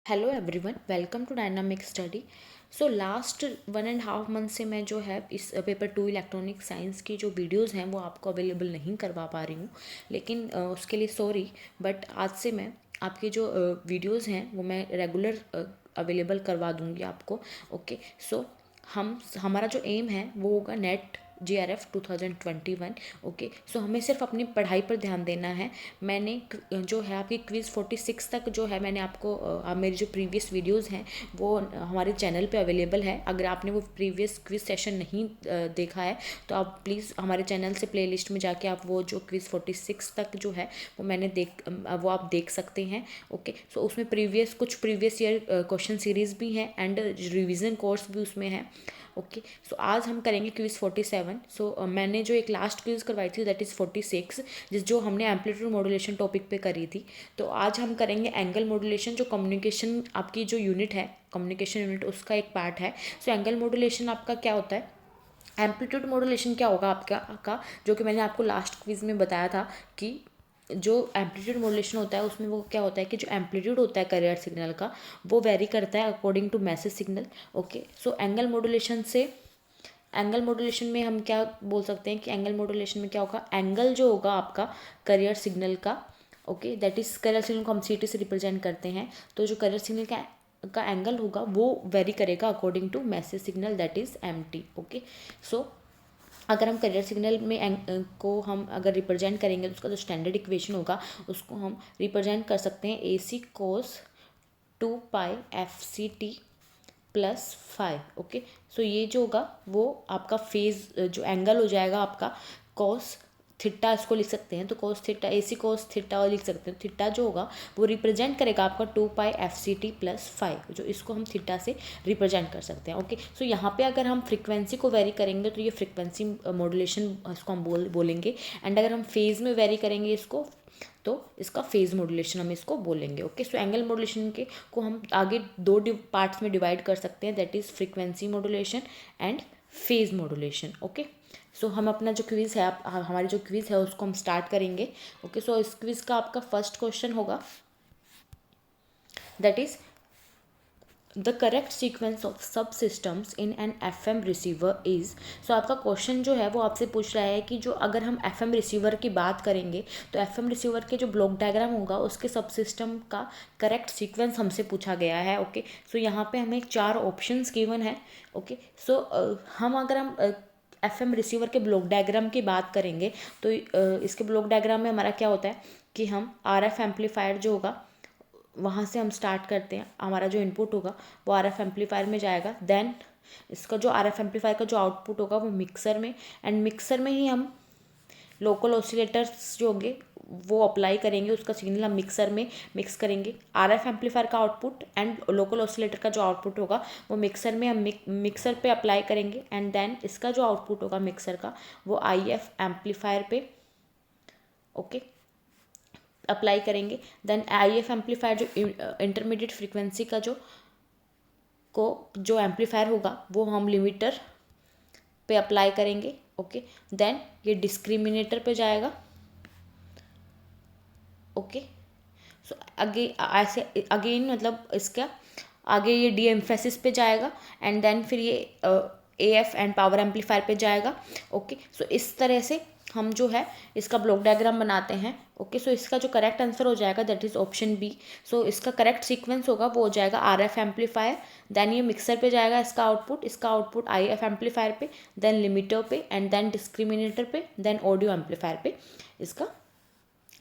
Hello everyone, welcome to dynamic study. So last 1.5 month से मैं जो है इस पेपर 2 इलेक्ट्रॉनिक साइंस की जो वीडियोस हैं वो आपको अवेलेबल नहीं करवा पा रही हूँ, लेकिन उसके लिए सॉरी। बट आज से मैं आपकी जो वीडियोस हैं वो मैं रेगुलर अवेलेबल करवा दूँगी आपको। ओके, सो हमारा जो एम है वो होगा नेट JRF 2021। ओके, सो हमें सिर्फ अपनी पढ़ाई पर ध्यान देना है। मैंने जो है आपकी क्विज़ 46 तक जो है मैंने आपको मेरी जो प्रीवियस वीडियोस हैं वो हमारे चैनल पे अवेलेबल है। अगर आपने वो प्रीवियस क्विज़ सेशन नहीं देखा है तो आप प्लीज़ हमारे चैनल से प्लेलिस्ट में जाके आप वो जो क्विज़ 46 तक जो है वो आप देख सकते हैं। ओके, सो उसमें कुछ प्रीवियस ईयर क्वेश्चन सीरीज़ भी हैं एंड रिवीजन कोर्स भी उसमें है। ओके, सो आज हम करेंगे क्विज़ 47। सो मैंने जो एक लास्ट क्विज़ करवाई थी दैट इज़ 46, जो हमने एम्पलीट्यूड मॉड्यूलेशन टॉपिक पे करी थी। तो आज हम करेंगे एंगल मॉड्यूलेशन, जो कम्युनिकेशन आपकी जो यूनिट है, कम्युनिकेशन यूनिट, उसका एक पार्ट है। सो एंगल मॉड्यूलेशन आपका क्या होता है, एम्पलीट्यूड मॉड्यूलेशन क्या होगा आपका जो कि मैंने आपको लास्ट क्विज़ में बताया था कि जो एम्पलीट्यूड मॉड्यूलेशन होता है उसमें वो क्या होता है कि जो एम्पलीट्यूड होता है करियर सिग्नल का वो वेरी करता है according to message signal. Okay, so angle modulation में हम क्या बोल सकते हैं कि एंगल मॉड्यूलेशन में क्या होगा, एंगल जो होगा आपका करियर सिग्नल का, okay, that is career signal को हम CT से रिप्रेजेंट करते हैं। तो जो करियर सिग्नल का एंगल होगा वो वेरी करेगा according to message signal that is MT। Okay, so अगर हम करियर सिग्नल में को हम अगर रिप्रेजेंट करेंगे तो उसका जो स्टैंडर्ड इक्वेशन होगा उसको हम रिप्रेजेंट कर सकते हैं AC cos 2 पाई FCT प्लस 5। ओके, सो ये जो होगा वो आपका फेज जो एंगल हो जाएगा आपका कॉस थीटा, इसको लिख सकते हैं। तो cos theta, AC cos theta लिख सकते हैं। थीटा जो होगा वो रिप्रेजेंट करेगा आपका 2 पाई FCT प्लस 5, जो इसको हम थीटा से रिप्रेजेंट कर सकते हैं। ओके, सो यहाँ पे अगर हम फ्रीक्वेंसी को वेरी करेंगे तो ये फ्रीक्वेंसी मॉड्यूलेशन इसको हम बोलेंगे। एंड अगर हम फेज में वेरी करेंगे इसको तो इसका फेज मॉड्यूलेशन हम इसको बोलेंगे। ओके, सो एंगल मॉड्यूलेशन के को हम आगे दो पार्ट्स में डिवाइड कर सकते हैं, that is frequency modulation and phase modulation. Okay, so हम अपना जो क्विज़ है हमारी जो क्विज़ है उसको हम स्टार्ट करेंगे। ओके, सो इस क्विज़ का आपका फर्स्ट क्वेश्चन होगा that is the correct sequence of subsystems in an FM receiver is. So आपका क्वेश्चन जो है वो आपसे पूछ रहा है कि जो अगर हम FM रिसीवर की बात करेंगे तो FM रिसीवर के जो ब्लॉक डायग्राम होगा उसके सब सिस्टम का करेक्ट सीक्वेंस हमसे पूछा गया है। ओके, सो यहाँ पे हमें 4 ऑप्शंस गिवन है। ओके, सो हम FM रिसीवर के ब्लॉक डायग्राम की बात करेंगे तो इसके ब्लॉक डायग्राम में हमारा क्या होता है कि हम RF एम्पलीफायर जो होगा वहाँ से हम स्टार्ट करते हैं। हमारा जो इनपुट होगा वो RF एम्पलीफायर में जाएगा, देन इसका जो RF एम्पलीफायर का जो आउटपुट होगा वो मिक्सर में, एंड मिक्सर में ही हम लोकल ऑसिलेटर्स जो होंगे वो अप्लाई करेंगे। उसका सिग्नल हम मिक्सर में मिक्स करेंगे। RF एम्पलीफायर का आउटपुट एंड लोकल ऑसिलेटर का जो आउटपुट होगा वो मिक्सर में हम मिक्सर पे अप्लाई करेंगे, एंड देन इसका जो आउटपुट होगा मिक्सर का वो IF एम्पलीफायर पे ओके अप्लाई करेंगे। देन IF एम्पलीफायर जो इंटरमीडिएट फ्रीक्वेंसी का जो एम्पलीफायर होगा वो हम लिमिटर पे अप्लाई करेंगे। ओके, देन ये डिस्क्रिमिनेटर पे जाएगा। ओके, सो अगेन मतलब इसका आगे ये डी एम्फेसिस पे जाएगा, एंड देन फिर ये AF एंड पावर एम्पलीफायर पे जाएगा। ओके, सो इस तरह से हम जो है इसका ब्लॉक डायग्राम बनाते हैं। ओके, सो इसका जो करेक्ट आंसर हो जाएगा that is option B. So इसका करेक्ट सीक्वेंस होगा वो हो जाएगा RF एम्पलीफायर, देन ये मिक्सर पे जाएगा इसका आउटपुट IF एम्पलीफायर पे, देन लिमिटर पे, एंड देन डिस्क्रिमिनेटर पे, देन ऑडियो एम्पलीफायर पे इसका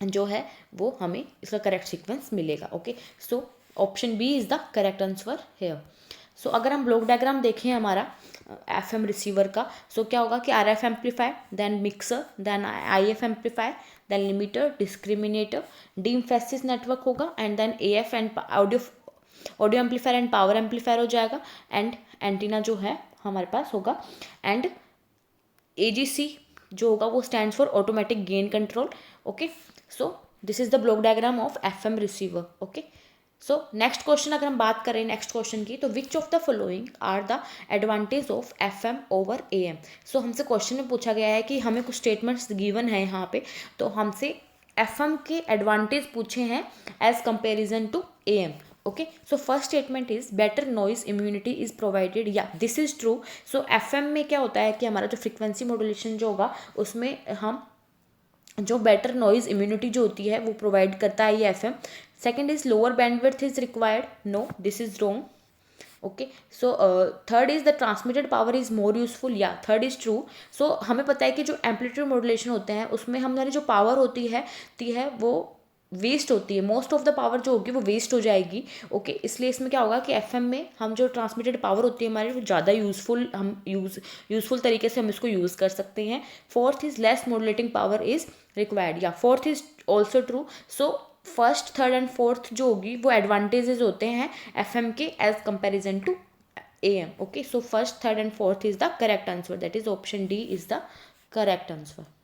जो है वो हमें इसका करेक्ट सीक्वेंस मिलेगा। Okay, so option B is the correct answer here. So अगर हम ब्लॉक डायग्राम देखें हमारा FM रिसीवर का, सो क्या होगा कि RF amplifier, then mixer, then IF amplifier, then limiter, discriminator, de-emphasis network होगा, and then AF and audio amplifier and power amplifier हो जाएगा, एंड एंटीना जो है हमारे पास होगा, एंड AGC जो होगा वो stands for automatic gain control. Okay, so this is the block diagram of FM receiver. Okay, so next question अगर हम बात करें नेक्स्ट क्वेश्चन की, तो which of the following are the advantage of FM over AM। So हमसे question में पूछा गया है कि हमें कुछ स्टेटमेंट्स गिवन है यहाँ पे, तो हमसे FM के एडवांटेज पूछे हैं as comparison to AM। Okay, so first statement is better noise immunity is provided, या this is true. So FM में क्या होता है कि हमारा जो फ्रीक्वेंसी मॉड्यूलेशन जो होगा उसमें हम जो बेटर नॉइज इम्यूनिटी जो होती है वो प्रोवाइड करता है ये FM. Second is lower bandwidth is required, no this is wrong. Okay, so third is the transmitted power is more useful, या थर्ड इज ट्रू। सो हमें पता है कि जो एम्पलीट्यूड मॉड्यूलेशन होते हैं उसमें हमारी जो पावर होती है वो वेस्ट होती है, मोस्ट ऑफ द पावर जो होगी वो वेस्ट हो जाएगी। ओके, इसलिए इसमें क्या होगा कि एफएम में हम जो ट्रांसमिटेड पावर होती है हमारी वो ज़्यादा यूजफुल, हम यूजफुल तरीके से हम इसको यूज़ कर सकते हैं। Fourth is less modulating power is required, या fourth is also true. So first third and fourth जो होगी वो एडवांटेजेस होते हैं एफएम के as comparison to AM. Okay, so first third and fourth is the correct answer, that is option D is the correct answer.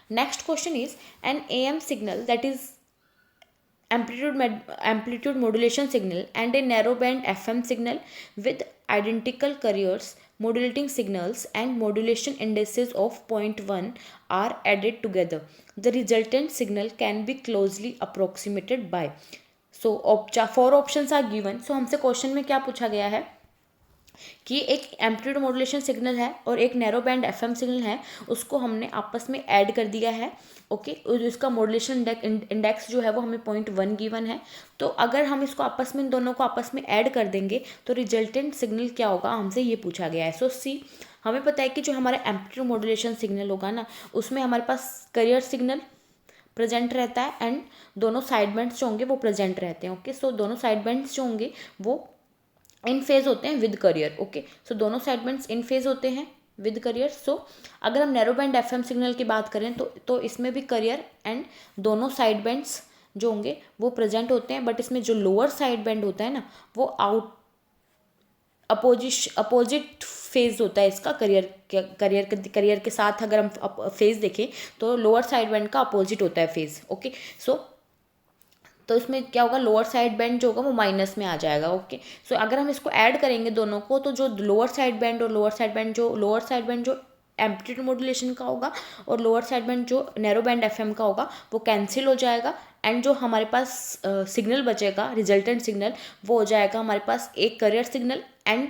Next question is an AM signal, that is amplitude modulation signal, and a narrow band FM signal with identical carriers, modulating signals and modulation indices of 0.1 are added together. The resultant signal can be closely approximated by. So 4 options are given. So हमसे question में क्या पूछा गया है कि एक amplitude modulation signal है और एक नैरो बैंड एफएम सिग्नल है, उसको हमने आपस में ऐड कर दिया है। ओके, इसका मॉड्यूलेशन इंडेक्स जो है वो हमें 0.1 गिवन है। तो अगर हम इसको आपस में, इन दोनों को आपस में ऐड कर देंगे तो रिजल्टेंट सिग्नल क्या होगा, हमसे ये पूछा गया है। सो सी, हमें पता है कि जो हमारा एम्पलीट्यूड मॉड्यूलेशन सिग्नल होगा ना, उसमें हमारे पास करियर सिग्नल प्रेजेंट रहता है एंड दोनों साइड बैंड्स जो होंगे वो प्रेजेंट रहते हैं। ओके, सो दोनों साइड बैंड्स जो होंगे वो इन फेज होते हैं विद करियर। ओके, सो दोनों साइड बैंड्स इन फेज होते हैं विद करियर। सो अगर हम नैरो बैंड एफएम सिग्नल की बात करें तो इसमें भी करियर एंड दोनों साइड बैंड्स जो होंगे वो प्रेजेंट होते हैं, बट इसमें जो लोअर साइड बैंड होता है ना वो अपोजिट फेज होता है इसका। करियर के साथ अगर हम फेज देखें तो लोअर साइड बैंड का अपोजिट होता है फेज। ओके, सो तो इसमें क्या होगा, लोअर साइड बैंड जो होगा वो माइनस में आ जाएगा। ओके, सो अगर हम इसको ऐड करेंगे दोनों को तो जो लोअर साइड बैंड जो एम्पलीट्यूड मॉड्यूलेशन का होगा और लोअर साइड बैंड जो नैरो बैंड एफएम का होगा वो कैंसिल हो जाएगा एंड जो हमारे पास सिग्नल बचेगा, रिजल्टेंट सिग्नल, वो हो जाएगा हमारे पास एक career signal and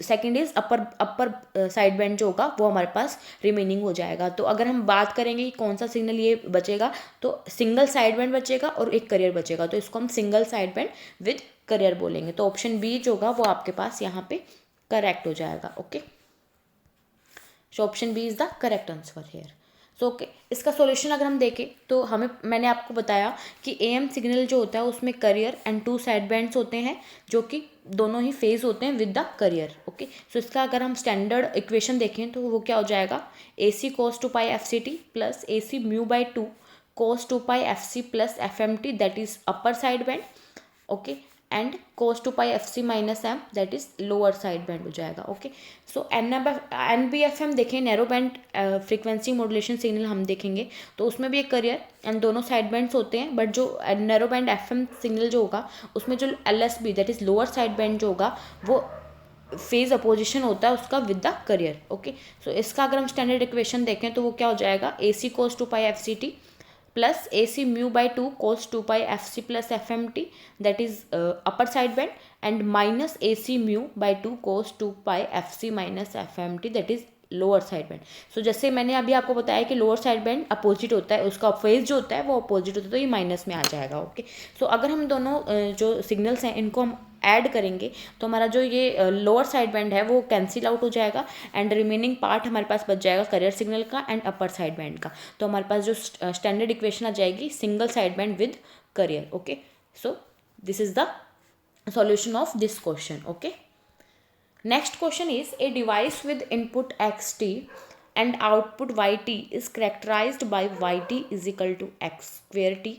second is upper side band जो होगा वो हमारे पास रिमेनिंग हो जाएगा। तो अगर हम बात करेंगे कि कौन सा सिग्नल ये बचेगा तो सिंगल साइड बैंड बचेगा और एक करियर बचेगा, तो इसको हम single side band with career बोलेंगे। तो ऑप्शन बी जो होगा वो आपके पास यहाँ पे करेक्ट हो जाएगा। Okay, so option B is the correct answer here. So okay, इसका सॉल्यूशन अगर हम देखें तो मैंने आपको बताया कि एएम सिग्नल जो होता है उसमें करियर एंड 2 साइड बैंड्स होते हैं जो कि दोनों ही फेज होते हैं विद द करियर। ओके, सो इसका अगर हम स्टैंडर्ड इक्वेशन देखें तो वो क्या हो जाएगा, AC cos 2 pi FCT plus AC mu by 2 cos 2 pi FC plus FMT, that is upper side band. Okay, and cos 2 pi FC minus m, that is lower side band हो जाएगा। Okay, so NBFM देखें, narrow band frequency modulation signal हम देखेंगे तो उसमें भी एक carrier and दोनों साइड बैंड्स होते हैं, बट जो नैरो बैंड FM सिग्नल जो होगा उसमें जो LSB that is lower side band जो होगा वो फेज अपोजिशन होता है उसका विद द करियर। ओके, सो इसका अगर हम स्टैंडर्ड इक्वेशन देखें तो वो क्या हो जाएगा, AC cos 2 pi FCT plus AC mu by 2 cos 2 pi FC plus FMT, that is upper side band, and minus AC mu by 2 cos 2 pi FC minus FMT, that is lower side band. So जैसे मैंने अभी आपको बताया कि lower side band opposite होता है, उसका phase जो होता है वो अपोजिट होता है, तो ये माइनस में आ जाएगा। ओके, सो अगर हम दोनों जो सिग्नल्स हैं इनको हम ऐड करेंगे तो हमारा जो ये लोअर साइड बैंड है वो कैंसिल आउट हो जाएगा एंड रिमेनिंग पार्ट हमारे पास बच जाएगा करियर सिग्नल का एंड अपर साइड बैंड का। तो हमारे पास जो स्टैंडर्ड इक्वेशन आ जाएगी single side band with career. Okay, so this is the solution of this question. Okay, next question is a device with input xt and output yt is characterized by yt is equal to x square t.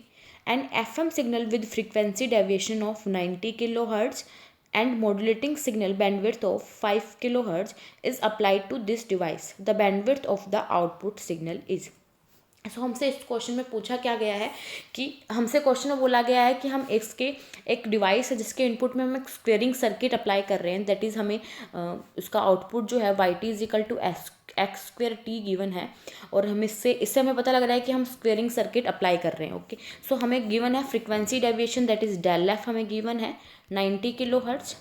An FM signal with frequency deviation of 90 kilohertz and modulating signal bandwidth of 5 kilohertz is applied to this device. The bandwidth of the output signal is. सो हमसे इस question में पूछा क्या गया है कि हमसे question में बोला गया है कि हम इसके एक डिवाइस है जिसके इनपुट में हम एक स्क्वेयरिंग सर्किट अप्लाई कर रहे हैं, दैट इज़ हमें उसका आउटपुट जो है y t is equal to x square t given है और हम इससे हमें पता लग रहा है कि हम स्क्वेयरिंग सर्किट अप्लाई कर रहे हैं। ओके, सो हमें गिवन है frequency deviation that is del F हमें गिवन है 90 किलो हर्ट्ज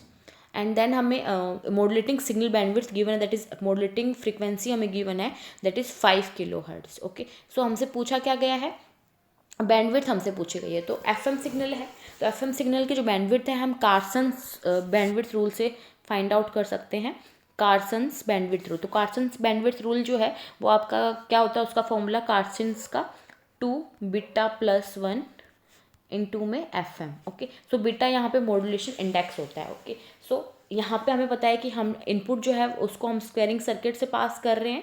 एंड देन हमें मॉड्यूलेटिंग सिग्नल बैंडविड्थ गिवन है दैट इज मॉड्यूलेटिंग फ्रीक्वेंसी हमें गिवन है that is 5 kilohertz. Okay, so हमसे पूछा क्या गया है, बैंडविड्थ हमसे पूछी गई है। तो एफएम सिग्नल है, तो एफएम सिग्नल की जो बैंडविड्थ है हम कार्सन्स बैंडविड्थ रूल से फाइंड आउट कर सकते हैं, कार्सन्स बैंडविड्थ रूल। तो कार्सन्स बैंडविड्थ रूल जो है वो आपका क्या होता है, उसका फॉर्मूला कार्सन्स का 2 बीटा प्लस 1 इंटू में f m. Okay, so beta यहाँ पे मॉड्यूलेशन इंडेक्स होता है। ओके, सो यहाँ पे हमें पता है कि हम इनपुट जो है उसको हम स्क्वेयरिंग सर्किट से पास कर रहे हैं।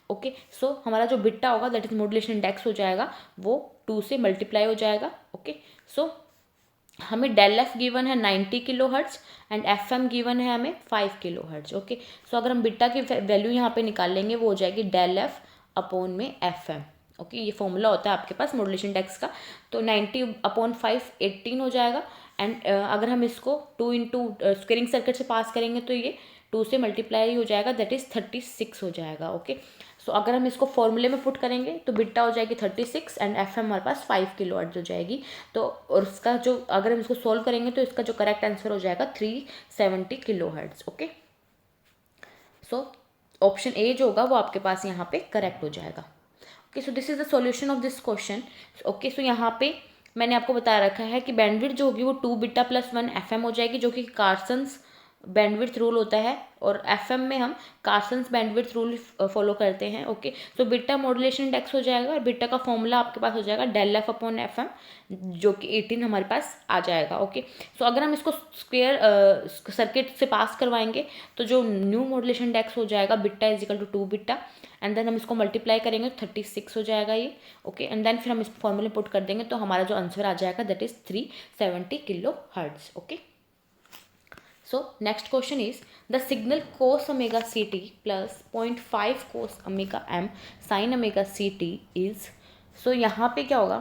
ओके, सो हमारा जो बीटा होगा दैट इज मॉड्यूलेशन इंडेक्स हो जाएगा वो 2 से मल्टीप्लाई हो जाएगा। ओके, सो हमें डेल एफ गिवन है 90 kilo hertz and f m given है हमें 5 किलो हर्ट्ज। ओके, सो अगर हम बीटा की वैल्यू यहाँ पे निकाल लेंगे वो हो जाएगी डेल एफ अपॉन में एफ एम। ओके, ये फॉर्मूला होता है आपके पास मॉड्यूलेशन इंडेक्स का। तो 90/5 18 हो जाएगा एंड अगर हम इसको 2 इंटू स्क्वेयरिंग सर्किट से पास करेंगे तो ये 2 से मल्टीप्लाई हो जाएगा दैट इज 36 हो जाएगा। ओके, सो अगर हम इसको फॉर्मूले में पुट करेंगे तो बीटा हो जाएगी 36 एंड एफ एम हमारे पास 5 किलो हर्ट्ज हो जाएगी। तो और उसका जो अगर हम इसको सोल्व करेंगे तो इसका जो करेक्ट आंसर हो जाएगा 370 kilo hertz. Okay, so option ए जो होगा वो आपके पास यहाँ पे करेक्ट हो जाएगा। Okay, so this is the solution of this question. Okay, so यहाँ पे मैंने आपको बता रखा है कि बैंडविड्थ जो होगी वो 2 बीटा प्लस 1 एफ एम हो जाएगी जो कि कार्सन्स बैंडविड्थ रूल होता है और एफ एम में हम कार्सन्स बैंडविड्थ रूल फॉलो करते हैं। Okay, so beta modulation index हो जाएगा और बीटा का फॉर्मूला आपके पास हो जाएगा del f upon f m जो कि 18 हमारे पास आ जाएगा। ओके, सो अगर हम इसको स्क्वेयर सर्किट से पास करवाएंगे तो जो न्यू मॉड्यूलेशन इंडेक्स हो जाएगा beta is equal to 2 beta and then हम इसको मल्टीप्लाई करेंगे तो 36 हो जाएगा ये। ओके, एंड देन फिर हम इस फॉर्मूले पुट कर देंगे तो हमारा जो आंसर आ जाएगा that is 370 kilo hertz. Okay, so next question is the signal cos omega ct plus 0.5 cos omega m sin omega ct is, so यहाँ पे क्या होगा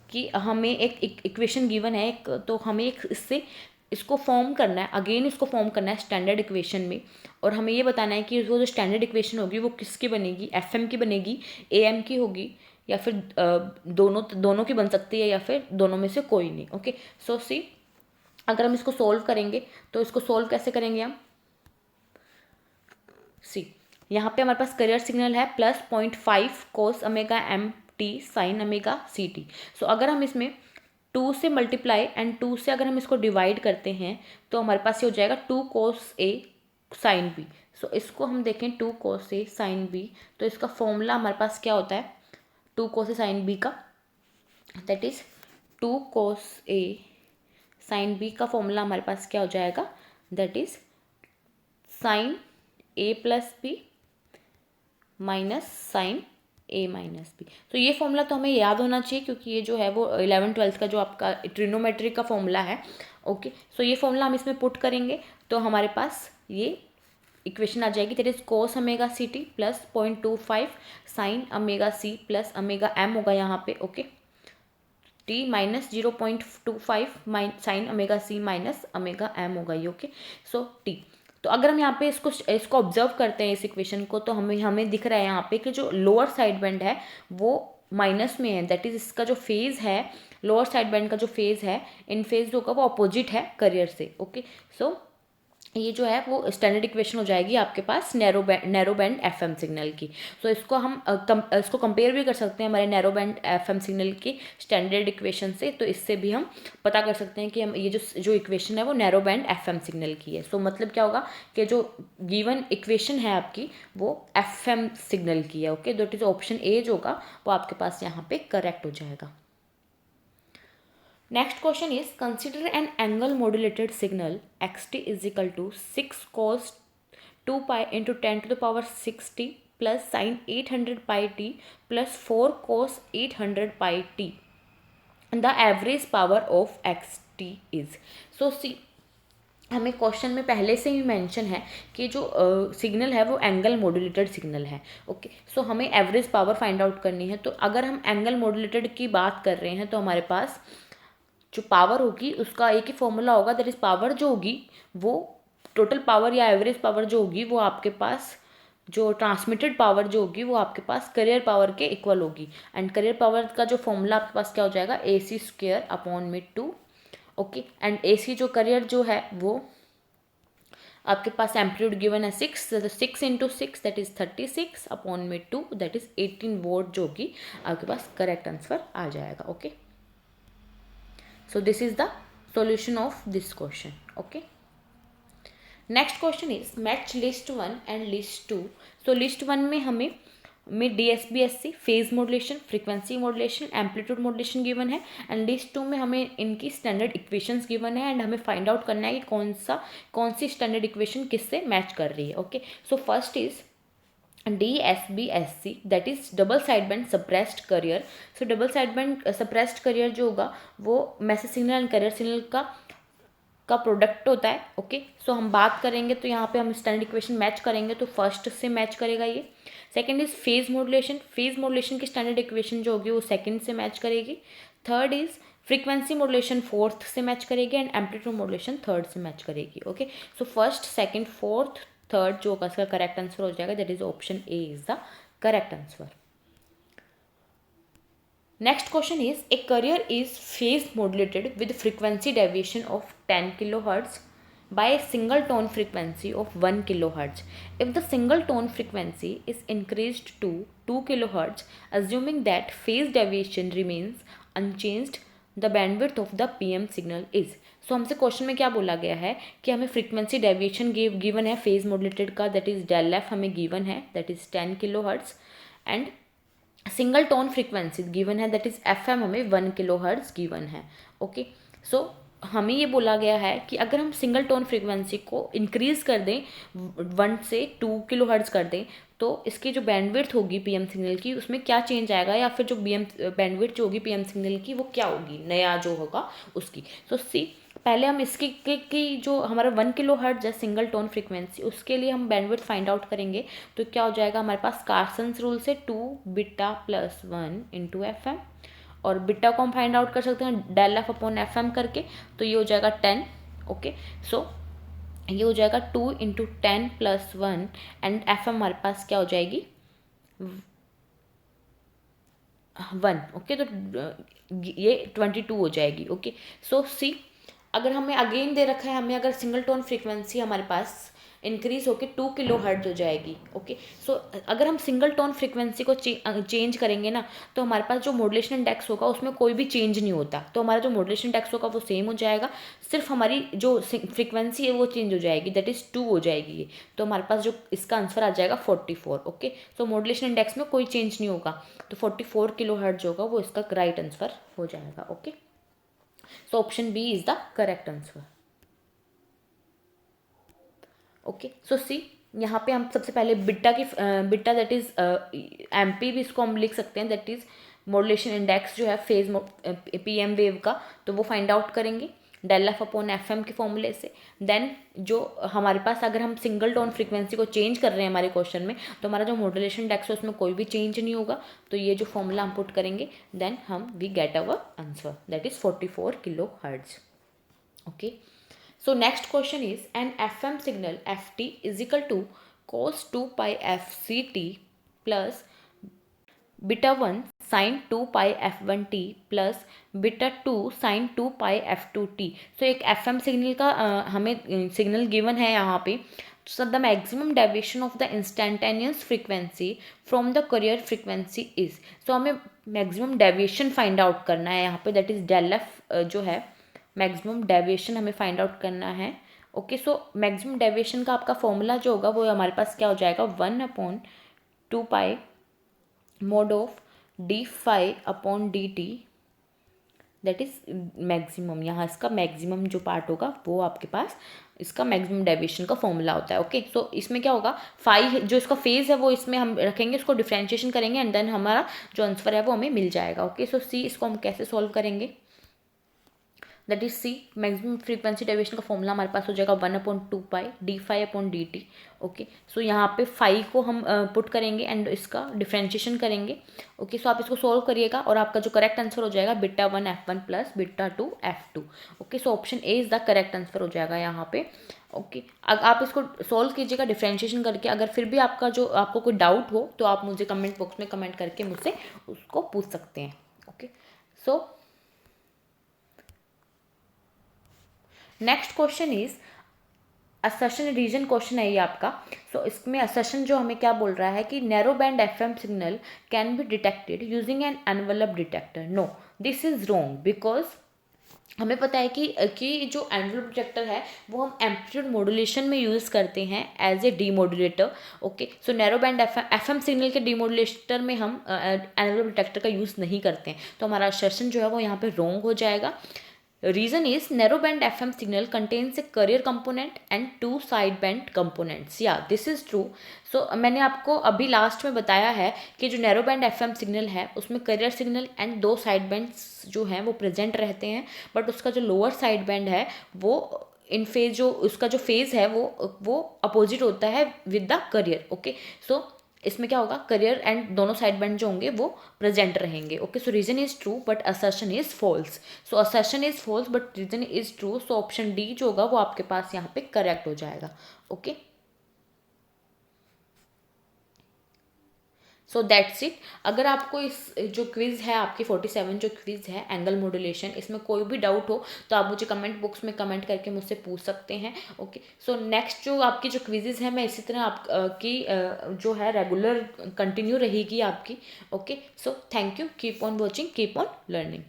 कि हमें एक इक्वेशन गिवन है एक, तो हमें एक इसको फॉर्म करना है, अगेन इसको फॉर्म करना है स्टैंडर्ड इक्वेशन में और हमें ये बताना है कि वो जो स्टैंडर्ड इक्वेशन होगी वो किसकी बनेगी, एफ एम की बनेगी, ए एम की होगी या फिर दोनों की बन सकती है या फिर दोनों में से कोई नहीं। ओके, सो सी अगर हम इसको सोल्व करेंगे तो इसको सोल्व कैसे करेंगे हम, सी यहाँ पे हमारे पास करियर सिग्नल है plus 0.5 cos omega M T sine omega सी टी। सो अगर हम इसमें 2 से मल्टीप्लाई एंड 2 से अगर हम इसको डिवाइड करते हैं तो हमारे पास ये हो जाएगा 2 कोस ए साइन बी। सो इसको हम देखें 2 कोस ए साइन बी तो इसका फॉर्मूला हमारे पास क्या होता है 2 कोस ए साइन बी का, that is 2 cos a sine b का फॉर्मूला हमारे पास क्या हो जाएगा that is sine a plus b minus sine a minus b. तो ये फॉर्मूला तो हमें याद होना चाहिए क्योंकि ये जो है वो 11th-12th का जो आपका ट्रिग्नोमेट्री का फॉर्मूला है। ओके, सो ये फॉर्मूला हम इसमें पुट करेंगे तो हमारे पास ये इक्वेशन आ जाएगी that is cos omega C t plus 0.25 sine omega c plus omega m होगा यहाँ पे। Okay, t minus 0.25 sine omega c minus omega m होगा ये। ओके, सो टी, तो अगर हम यहाँ पे इसको ऑब्जर्व करते हैं इस इक्वेशन को तो हमें दिख रहा है यहाँ पे कि जो लोअर साइड बैंड है वो माइनस में है, दैट इज इसका जो फेज है लोअर साइड बैंड का जो फेज है इन फेज होगा वो अपोजिट है करियर से। ओके, सो ये जो है वो स्टैंडर्ड इक्वेशन हो जाएगी आपके पास नैरो बैंड एफएम सिग्नल की। सो इसको हम इसको कंपेयर भी कर सकते हैं हमारे नैरो बैंड एफएम सिग्नल की स्टैंडर्ड इक्वेशन से, तो इससे भी हम पता कर सकते हैं कि हम ये जो इक्वेशन है वो नैरो बैंड एफएम सिग्नल की है। सो मतलब क्या होगा कि जो गिवन इक्वेशन है आपकी वो एफएम सिग्नल की है। Okay, that is option A जो होगा वो आपके पास यहाँ पे करेक्ट हो जाएगा। Next question is consider an angle modulated signal xt is equal to 6 cos 2 pi into 10 to the power 60 plus sin 800 pi t plus 4 cos 800 pi t and the average power of xt is, so see हमें question में पहले से ही mention है कि जो signal है वो angle modulated signal है। ओके, सो हमें एवरेज पावर फाइंड आउट करनी है। तो अगर हम एंगल मॉड्यूलेटेड की बात कर रहे हैं तो हमारे पास जो पावर होगी उसका एक ही फॉर्मूला होगा, दैट इज पावर जो होगी वो टोटल पावर या एवरेज पावर जो होगी वो आपके पास जो ट्रांसमिटेड पावर जो होगी वो आपके पास करियर पावर के इक्वल होगी। एंड करियर पावर का जो फॉर्मूला आपके पास क्या हो जाएगा, AC² / ओके। एंड AC जो करियर जो है वो आपके पास एम्पलीट्यूड गिवन है 6, 6 × 6 दैट इज 36 अपॉन में 2 दैट इज 18 वोल्ट, जो कि आपके पास करेक्ट आंसर आ जाएगा। Okay, so this is the solution of this question. Okay, next question is match list 1 and list 2। So list 1 में हमें DSBSC phase modulation, frequency modulation, amplitude modulation given है। And list 2 में हमें इनकी standard equations given है and हमें find out करना है कि कौन सी स्टैंडर्ड इक्वेशन किससे मैच कर रही है। Okay, so first is DSBSC that is double side band suppressed career. So double side band suppressed career जो होगा वो message signal and career signal का प्रोडक्ट होता है। ओके, सो हम बात करेंगे तो यहाँ पे हम स्टैंडर्ड इक्वेशन मैच करेंगे तो फर्स्ट से मैच करेगा ये। Second is phase modulation, phase modulation की स्टैंडर्ड इक्वेशन जो होगी वो सेकंड से मैच करेगी। Third is frequency modulation fourth से मैच करेगी एंड एम्पलीट्यूड मॉड्यूलेशन थर्ड से मैच करेगी। Okay, so first, second, fourth, third जो होगा इसका करेक्ट आंसर हो जाएगा, that is option A is the correct answer. Next question is a carrier is phase modulated with frequency deviation of 10 kHz by a single tone frequency of 1 kHz. If the single tone frequency is increased to 2 kHz, assuming that phase deviation remains unchanged, the bandwidth of the PM signal is. सो हमसे question में क्या बोला गया है कि हमें frequency deviation given है phase modulated का, दैट इज ΔF हमें गिवन है, that is 10 kHz and single tone frequency given है दैट इज FM हमें 1 kHz गिवन है। ओके, सो हमें ये बोला गया है कि अगर हम सिंगल टोन फ्रीक्वेंसी को इंक्रीज कर दें 1 से 2 kHz कर दें तो इसकी जो बैंडविड्थ होगी PM सिग्नल की उसमें क्या चेंज आएगा, या फिर जो बैंडविड्थ जो होगी PM सिग्नल की वो क्या होगी नया जो होगा उसकी। सो सी पहले हम इसकी की जो हमारा 1 kHz है सिंगल टोन फ्रीक्वेंसी उसके लिए हम बैंडविड्थ फाइंड आउट करेंगे तो क्या हो जाएगा हमारे पास कार्सन्स रूल से 2 बीटा प्लस 1 इंटू FM, और बीटा को हम फाइंड आउट कर सकते हैं ΔF अपॉन FM करके, तो ये हो जाएगा 10। ओके, सो ये हो जाएगा 2 इंटू 10 प्लस 1 एंड FM हमारे पास क्या हो जाएगी 1। ओके, तो ये 22 हो जाएगी। ओके, सो सी अगर हमें अगेन दे रखा है हमें अगर सिंगल टोन फ्रीक्वेंसी हमारे पास इंक्रीज होकर 2 kHz हो जाएगी। ओके, सो अगर हम सिंगल टोन फ्रीक्वेंसी को चेंज करेंगे ना तो हमारे पास जो मॉड्यूलेशन इंडेक्स होगा उसमें कोई भी चेंज नहीं होता, तो हमारा जो मॉड्यूलेशन इंडेक्स होगा वो सेम हो जाएगा, सिर्फ हमारी जो फ्रीक्वेंसी है वो चेंज हो जाएगी, दैट इज़ 2 हो जाएगी ये, तो हमारे पास जो इसका आंसर आ जाएगा 44। ओके, सो मॉड्यूलेशन इंडेक्स में कोई चेंज नहीं होगा तो 44 kHz होगा वो इसका राइट आंसर हो जाएगा। Okay, so option B is the correct answer. Okay, so C यहाँ पे हम सबसे पहले बिट्टा दैट इज MP भी इसको हम लिख सकते हैं, दैट इज मॉड्यूलेशन इंडेक्स जो है फेज PM वेव का, तो वो फाइंड आउट करेंगे ΔF अपॉन FM के फॉर्मूले से। देन जो हमारे पास अगर हम सिंगल टोन फ्रीक्वेंसी को चेंज कर रहे हैं हमारे क्वेश्चन में तो हमारा जो मॉड्यूलेशन इंडेक्स है उसमें कोई भी चेंज नहीं होगा, तो ये जो फॉर्मूला हम पुट करेंगे then we get our answer that is 44 kHz। Okay, so next question is an FM signal FT is equal to cos 2 pi FCT plus beta 1 sin 2 pi F1T plus beta 2 sin 2 pi F2T। so एक FM signal का हमें signal given है यहाँ पे, so the maximum deviation of the instantaneous frequency from the carrier frequency is। so हमें maximum deviation find out करना है यहाँ पे, that is ΔF जो है मैक्सिमम डेविएशन हमें फाइंड आउट करना है। ओके, सो मैक्सिमम डेविएशन का आपका फॉर्मूला जो होगा वो हमारे पास क्या हो जाएगा 1/2 pi mod of d∅/dt that is maximum, यहाँ इसका मैक्सिमम जो पार्ट होगा वो आपके पास इसका मैक्सिमम डेविएशन का फॉर्मूला होता है। ओके, सो इसमें क्या होगा फाई जो इसका फेज है वो इसमें हम रखेंगे, उसको डिफ्रेंशिएशन करेंगे एंड देन हमारा जो आंसर है वो हमें मिल जाएगा। ओके, सो सी इसको हम कैसे सॉल्व करेंगे, that is c, maximum frequency deviation का फॉर्मूला हमारे पास हो जाएगा 1/2 पाई d phi/dt। ओके, सो यहाँ पे फाई को हम पुट करेंगे एंड इसका डिफ्रेंशिएशन करेंगे। ओके, सो आप इसको सॉल्व करिएगा और आपका जो करेक्ट आंसर हो जाएगा β1 f1 plus β2 f2। Okay, so option A is the correct answer हो जाएगा यहाँ पे। ओके, आप इसको सॉल्व कीजिएगा डिफ्रेंशिएशन करके। अगर फिर भी आपको कोई डाउट हो तो आप मुझे कमेंट बॉक्स में कमेंट करके मुझसे उसको पूछ सकते हैं। Okay, so next question is assertion reason question है ये आपका। सो इसमें असर्शन जो हमें क्या बोल रहा है कि narrow band FM signal can be detected using an envelope detector. No, this is wrong, because हमें पता है कि जो एनवलप डिटेक्टर है वो हम एम्पलीट्यूड मॉड्यूलेशन में यूज़ करते हैं as a demodulator. Okay, so narrow band FM signal के डीमोडुलेटर में हम एनवलप डिटेक्टर का यूज़ नहीं करते हैं, तो हमारा असर्शन जो है वो यहाँ पे रॉन्ग हो जाएगा। Reason is narrow band FM signal contains a carrier component and two sideband components. Yeah, this is true. So मैंने आपको अभी लास्ट में बताया है कि जो नैरो बैंड एफएम सिग्नल है उसमें करियर सिग्नल एंड दो साइड बैंड्स जो हैं वो प्रेजेंट रहते हैं, बट उसका जो लोअर साइड बैंड है वो इन फेज, जो उसका जो फेज है वो अपोजिट होता है with the carrier. Okay, so इसमें क्या होगा, करियर एंड दोनों साइड बैंड जो होंगे वो प्रेजेंट रहेंगे। Okay, so reason is true but assertion is false. So assertion is false but reason is true, so option D जो होगा वो आपके पास यहाँ पे करेक्ट हो जाएगा। Okay, so that's it. अगर आपको इस जो क्विज़ है आपकी 47 जो क्विज़ है एंगल मॉड्यूलेशन, इसमें कोई भी डाउट हो तो आप मुझे कमेंट बॉक्स में कमेंट करके मुझसे पूछ सकते हैं। ओके, सो नेक्स्ट जो आपकी जो क्विज़ेज़ हैं मैं इसी तरह आपकी जो है रेगुलर कंटिन्यू रहेगी आपकी। Okay, so thank you, keep on watching, keep on learning.